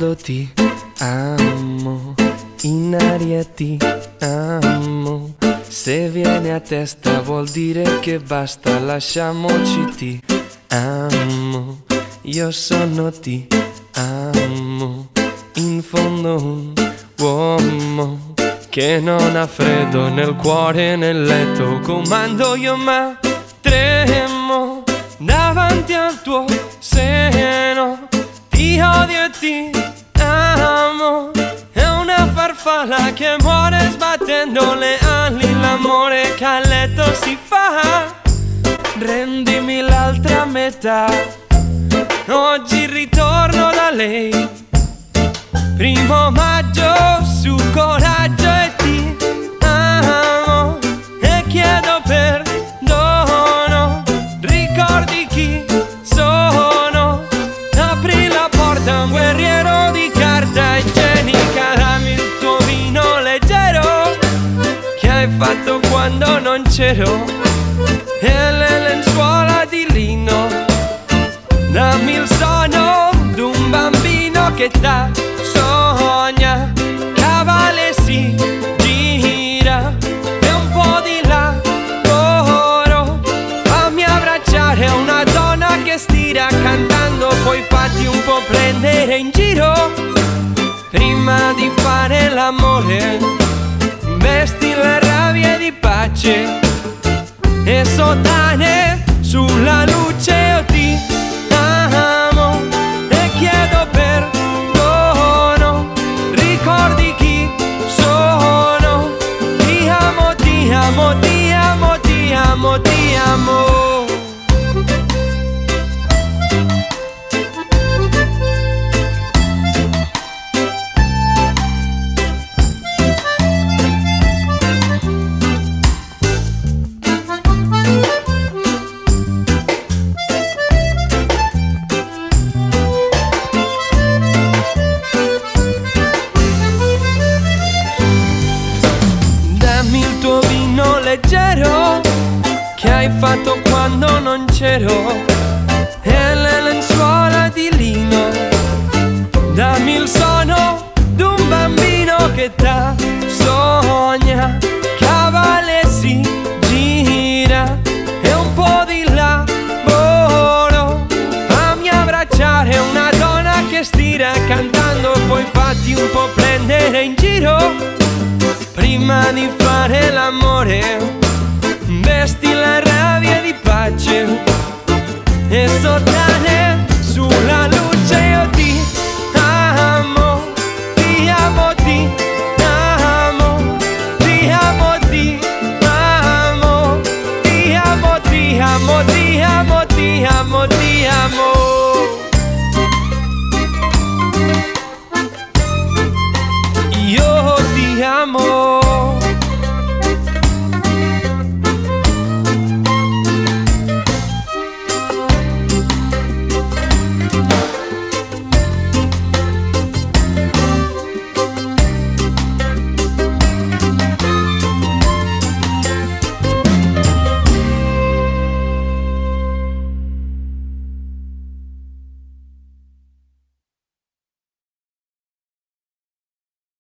cielo ti amo, in aria ti amo. Se viene a testa vuol dire che basta, lasciamoci, ti amo. Io sono ti amo, in fondo un uomo che non ha freddo nel cuore, nel letto. Comando io ma tremo davanti al tuo seno. Ti odio e ti amo, è una farfalla che muore sbattendo le ali. L'amore che a letto si fa, rendimi l'altra metà. Oggi ritorno da lei, 1° maggio, su coraggio, e ti amo e chiedo perdono. Ricordi chi sono, apri la porta, un guerriero di carta igienica. Dammi il tuo vino leggero che hai fatto quando non c'ero, e le lenzuola di lino. Dammi il sonno d'un bambino che t'ha sogna, cavale si gira e un po' di lavoro. Fammi abbracciare una donna che stira cantando, poi fatti un po' prendere in giro. Prima di fare l'amore vesti le rabbie di pace e sottane sulla luce. Io ti amo e chiedo perdono. Ricordi chi sono, ti amo, ti amo, ti amo, ti amo, ti amo. Leggero che hai fatto quando non c'ero,